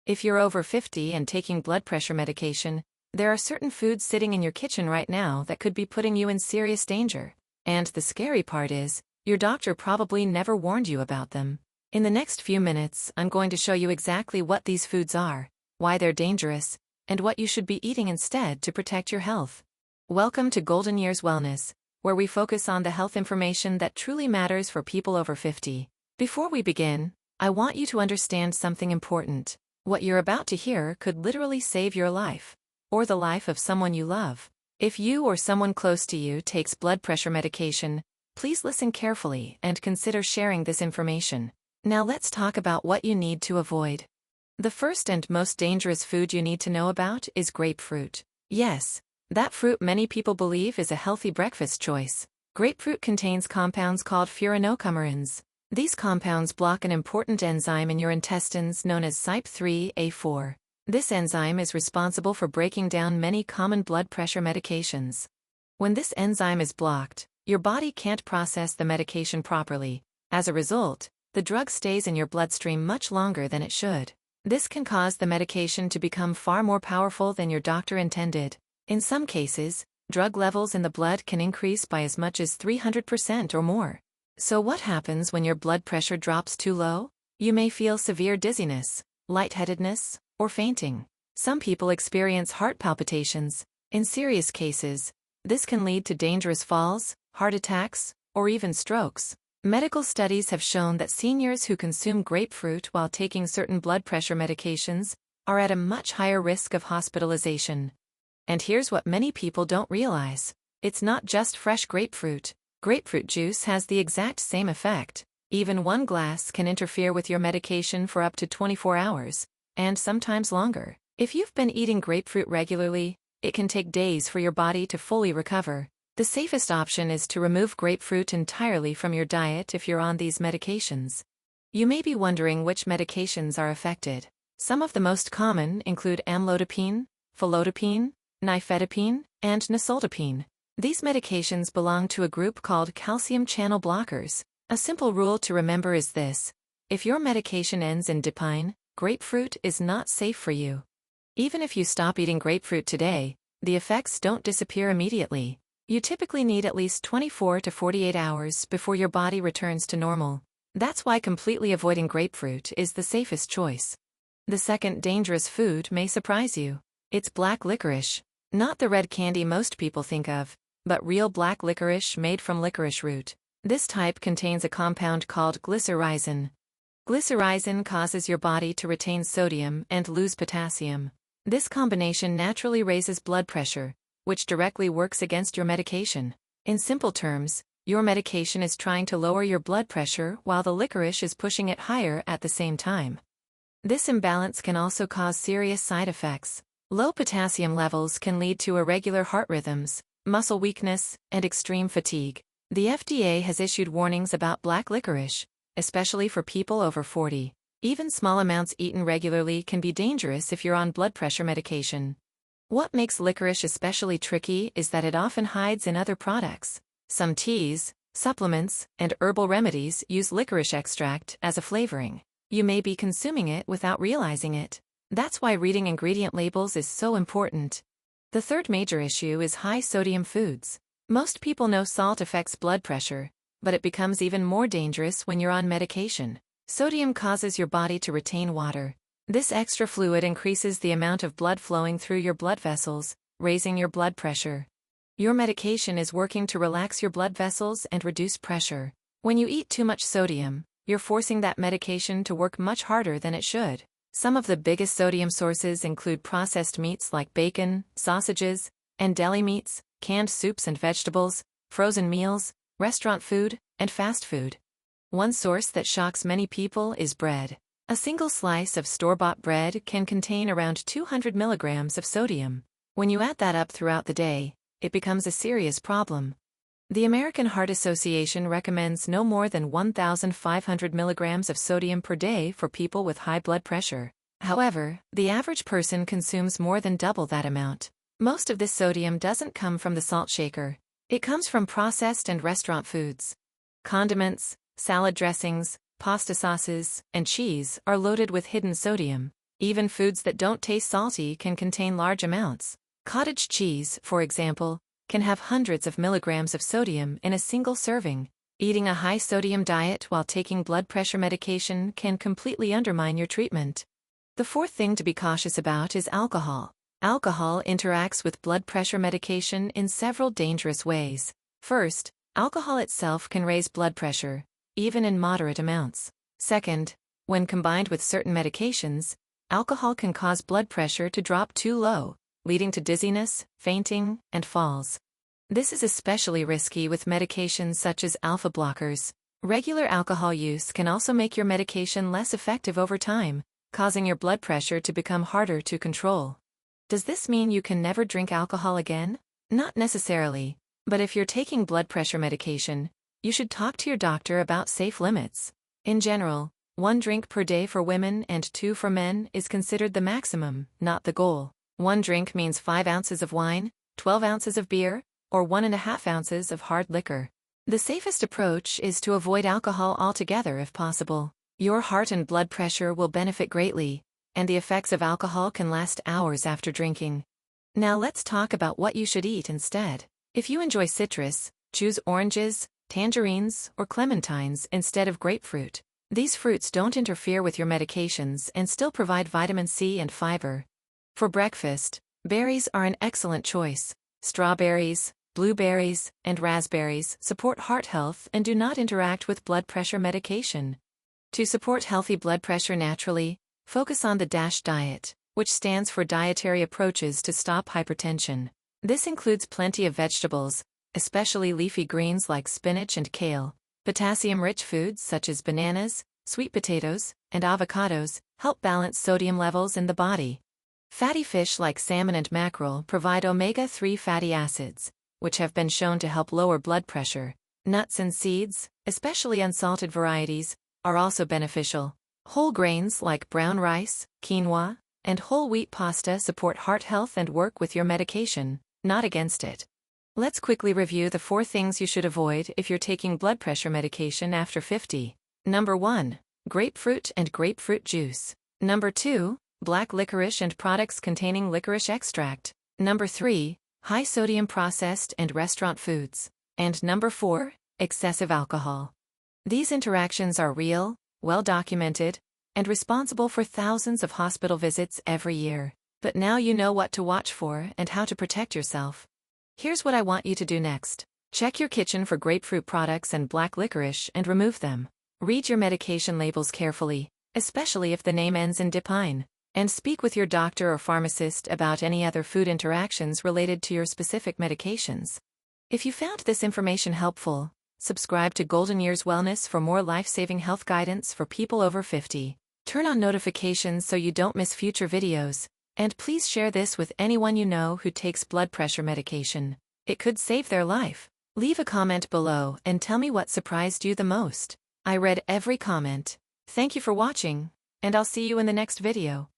If you're over 50 and taking blood pressure medication, there are certain foods sitting in your kitchen right now that could be putting you in serious danger. And the scary part is, your doctor probably never warned you about them. In the next few minutes, I'm going to show you exactly what these foods are, why they're dangerous, and what you should be eating instead to protect your health. Welcome to Golden Years Wellness, where we focus on the health information that truly matters for people over 50. Before we begin, I want you to understand something important. What you're about to hear could literally save your life, or the life of someone you love. If you or someone close to you takes blood pressure medication, please listen carefully and consider sharing this information. Now let's talk about what you need to avoid. The first and most dangerous food you need to know about is grapefruit. Yes, that fruit many people believe is a healthy breakfast choice. Grapefruit contains compounds called furanocoumarins. These compounds block an important enzyme in your intestines known as CYP3A4. This enzyme is responsible for breaking down many common blood pressure medications. When this enzyme is blocked, your body can't process the medication properly. As a result, the drug stays in your bloodstream much longer than it should. This can cause the medication to become far more powerful than your doctor intended. In some cases, drug levels in the blood can increase by as much as 300% or more. So what happens when your blood pressure drops too low? You may feel severe dizziness, lightheadedness, or fainting. Some people experience heart palpitations. In serious cases, this can lead to dangerous falls, heart attacks, or even strokes. Medical studies have shown that seniors who consume grapefruit while taking certain blood pressure medications are at a much higher risk of hospitalization. And here's what many people don't realize. It's not just fresh grapefruit. Grapefruit juice has the exact same effect. Even one glass can interfere with your medication for up to 24 hours, and sometimes longer. If you've been eating grapefruit regularly, it can take days for your body to fully recover. The safest option is to remove grapefruit entirely from your diet if you're on these medications. You may be wondering which medications are affected. Some of the most common include amlodipine, felodipine, nifedipine, and nasaldipine. These medications belong to a group called calcium channel blockers. A simple rule to remember is this: if your medication ends in dipine, grapefruit is not safe for you. Even if you stop eating grapefruit today, the effects don't disappear immediately. You typically need at least 24 to 48 hours before your body returns to normal. That's why completely avoiding grapefruit is the safest choice. The second dangerous food may surprise you. It's black licorice. Not the red candy most people think of, but real black licorice made from licorice root. This type contains a compound called glycyrrhizin. Glycyrrhizin causes your body to retain sodium and lose potassium. This combination naturally raises blood pressure, which directly works against your medication. In simple terms, your medication is trying to lower your blood pressure while the licorice is pushing it higher at the same time. This imbalance can also cause serious side effects. Low potassium levels can lead to irregular heart rhythms, muscle weakness, and extreme fatigue. The FDA has issued warnings about black licorice, especially for people over 40. Even small amounts eaten regularly can be dangerous if you're on blood pressure medication. What makes licorice especially tricky is that it often hides in other products. Some teas, supplements, and herbal remedies use licorice extract as a flavoring. You may be consuming it without realizing it. That's why reading ingredient labels is so important. The third major issue is high sodium foods. Most people know salt affects blood pressure, but it becomes even more dangerous when you're on medication. Sodium causes your body to retain water. This extra fluid increases the amount of blood flowing through your blood vessels, raising your blood pressure. Your medication is working to relax your blood vessels and reduce pressure. When you eat too much sodium, you're forcing that medication to work much harder than it should. Some of the biggest sodium sources include processed meats like bacon, sausages, and deli meats, canned soups and vegetables, frozen meals, restaurant food, and fast food. One source that shocks many people is bread. A single slice of store-bought bread can contain around 200 milligrams of sodium. When you add that up throughout the day, it becomes a serious problem. The American Heart Association recommends no more than 1,500 milligrams of sodium per day for people with high blood pressure. However, the average person consumes more than double that amount. Most of this sodium doesn't come from the salt shaker. It comes from processed and restaurant foods. Condiments, salad dressings, pasta sauces, and cheese are loaded with hidden sodium. Even foods that don't taste salty can contain large amounts. Cottage cheese, for example, can have hundreds of milligrams of sodium in a single serving. Eating a high-sodium diet while taking blood pressure medication can completely undermine your treatment. The fourth thing to be cautious about is alcohol. Alcohol interacts with blood pressure medication in several dangerous ways. First, alcohol itself can raise blood pressure, even in moderate amounts. Second, when combined with certain medications, alcohol can cause blood pressure to drop too low, leading to dizziness, fainting, and falls. This is especially risky with medications such as alpha blockers. Regular alcohol use can also make your medication less effective over time, causing your blood pressure to become harder to control. Does this mean you can never drink alcohol again? Not necessarily, but if you're taking blood pressure medication, you should talk to your doctor about safe limits. In general, 1 drink per day for women and 2 for men is considered the maximum, not the goal. 1 drink means 5 ounces of wine, 12 ounces of beer, or 1.5 ounces of hard liquor. The safest approach is to avoid alcohol altogether if possible. Your heart and blood pressure will benefit greatly, and the effects of alcohol can last hours after drinking. Now let's talk about what you should eat instead. If you enjoy citrus, choose oranges, tangerines, or clementines instead of grapefruit. These fruits don't interfere with your medications and still provide vitamin C and fiber. For breakfast, berries are an excellent choice. Strawberries, blueberries, and raspberries support heart health and do not interact with blood pressure medication. To support healthy blood pressure naturally, focus on the DASH diet, which stands for Dietary Approaches to Stop Hypertension. This includes plenty of vegetables, especially leafy greens like spinach and kale. Potassium-rich foods such as bananas, sweet potatoes, and avocados help balance sodium levels in the body. Fatty fish like salmon and mackerel provide omega-3 fatty acids, which have been shown to help lower blood pressure. Nuts and seeds, especially unsalted varieties, are also beneficial. Whole grains like brown rice, quinoa, and whole wheat pasta support heart health and work with your medication, not against it. Let's quickly review the 4 things you should avoid if you're taking blood pressure medication after 50. Number 1. Grapefruit and grapefruit juice. Number 2. Black licorice and products containing licorice extract. Number 3. High-sodium processed and restaurant foods. And number 4. Excessive alcohol. These interactions are real, well-documented, and responsible for thousands of hospital visits every year. But now you know what to watch for and how to protect yourself. Here's what I want you to do next. Check your kitchen for grapefruit products and black licorice and remove them. Read your medication labels carefully, especially if the name ends in dipine. And speak with your doctor or pharmacist about any other food interactions related to your specific medications. If you found this information helpful, subscribe to Golden Years Wellness for more life-saving health guidance for people over 50. Turn on notifications so you don't miss future videos, and please share this with anyone you know who takes blood pressure medication. It could save their life. Leave a comment below and tell me what surprised you the most. I read every comment. Thank you for watching, and I'll see you in the next video.